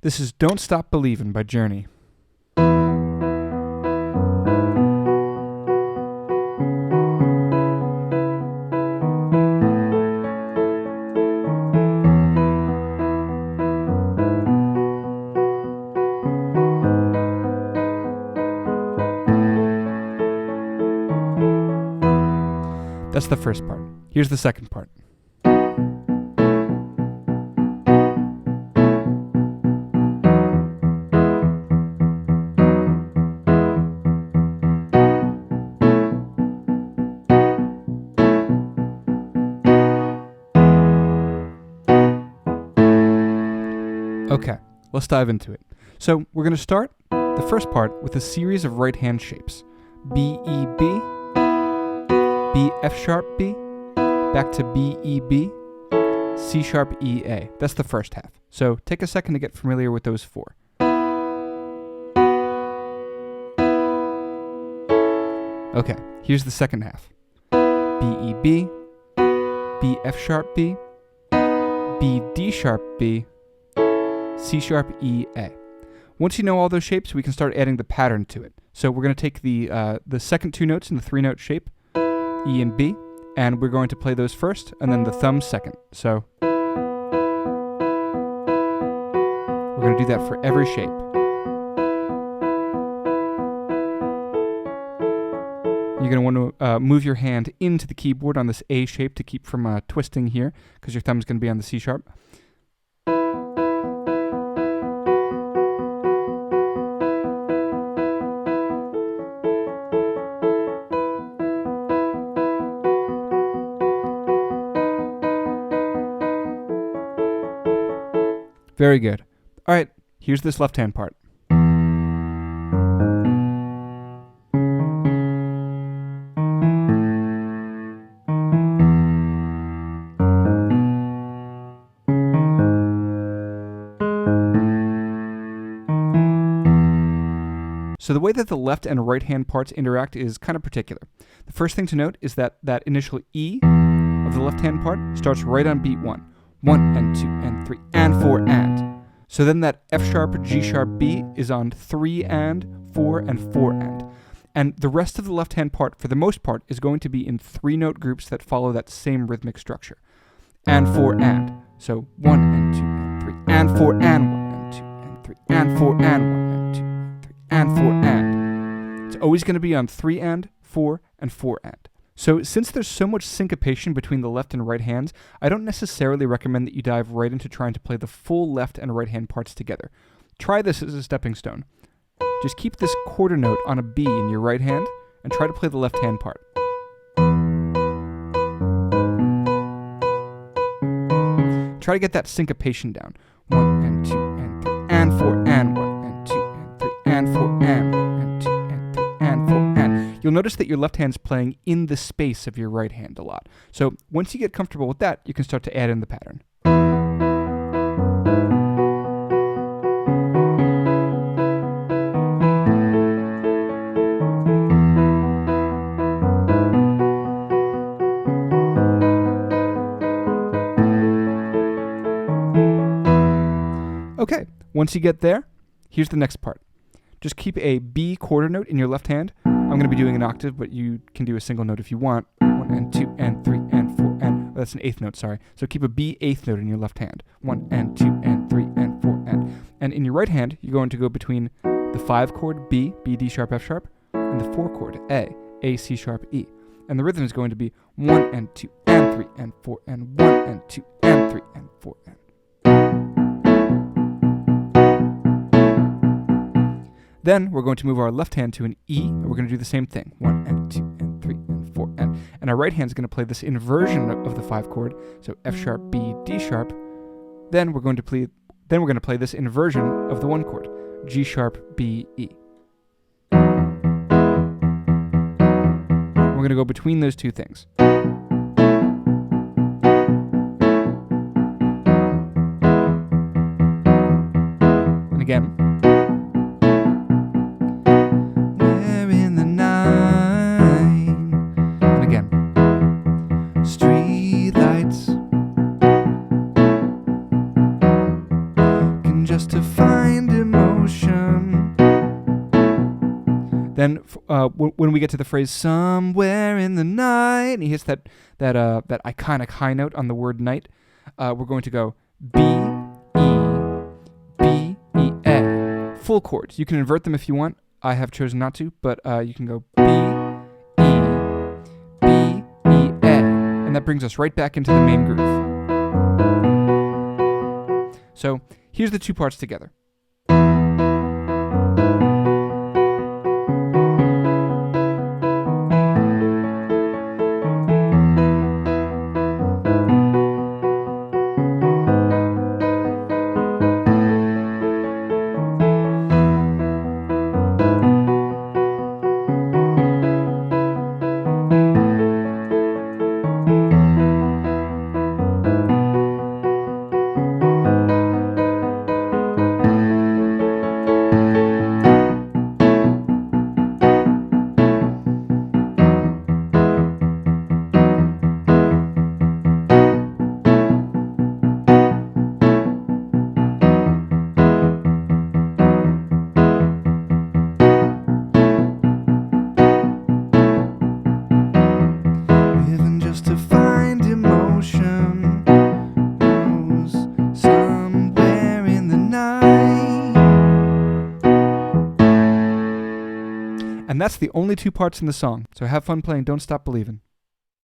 This is Don't Stop Believin' by Journey. That's the first part. Here's the second part. Okay, let's dive into it. So we're going to start the first part with a series of right hand shapes. B, E, B, B, F sharp, B, back to B, E, B, C sharp, E, A. That's the first half. So take a second to get familiar with those four. Okay, here's the second half. B, E, B, B, F sharp, B, B, D sharp, B, C sharp, E, A. Once you know all those shapes, we can start adding the pattern to it. So we're going to take the second two notes in the three-note shape, E and B, and we're going to play those first, and then the thumb second. So we're going to do that for every shape. You're going to want to move your hand into the keyboard on this A shape to keep from twisting here, because your thumb's going to be on the C sharp. Very good. All right, here's this left-hand part. So the way that the left and right hand parts interact is kind of particular. The first thing to note is that that initial E of the left hand part starts right on beat 1. 1 and 2 and 3 and 4 and. So then that F sharp, G sharp, B is on 3 and 4 and 4 and. And the rest of the left hand part, for the most part, is going to be in 3-note groups that follow that same rhythmic structure. And 4 and. So 1 and 2 and 3 and 4 and 1 and 2 and 3 and 4 and 1 and 2 and 3 and 4 and. It's always going to be on 3 and 4 and 4 and. So since there's so much syncopation between the left and right hands, I don't necessarily recommend that you dive right into trying to play the full left and right hand parts together. Try this as a stepping stone. Just keep this quarter note on a B in your right hand and try to play the left hand part. Try to get that syncopation down. 1 and 2 and 3 and 4 and 1 and 2 and 3 and 4 and 1 and 2 and 3 and 4 and. You'll notice that your left hand's playing in the space of your right hand a lot. So once you get comfortable with that, you can start to add in the pattern. Okay, once you get there, here's the next part. Just keep a B quarter note in your left hand. I'm going to be doing an octave, but you can do a single note if you want. 1 and 2 and 3 and 4 and... that's an eighth note, sorry. So keep a B eighth note in your left hand. 1 and 2 and 3 and 4 and... And in your right hand, you're going to go between the 5 chord B, B, D sharp, F sharp, and the 4 chord A, C sharp, E. And the rhythm is going to be 1 and 2 and 3 and 4 and 1 and 2 and 3 and 4 and... Then we're going to move our left hand to an E, and we're going to do the same thing. 1 and 2 and 3 and 4 and our right hand is going to play this inversion of the 5 chord, so F sharp, B, D sharp. Then we're going to play this inversion of the 1 chord, G sharp, B, E. We're going to go between those two things. And again. living just to find emotion. Then when we get to the phrase somewhere in the night, and he hits that iconic high note on the word night, we're going to go B, E, B, E, A. Full chords. You can invert them if you want. I have chosen not to, but you can go B, E, B, E, A. And that brings us right back into the main groove. So here's the two parts together. And that's the only two parts in the song. So have fun playing Don't Stop Believin'.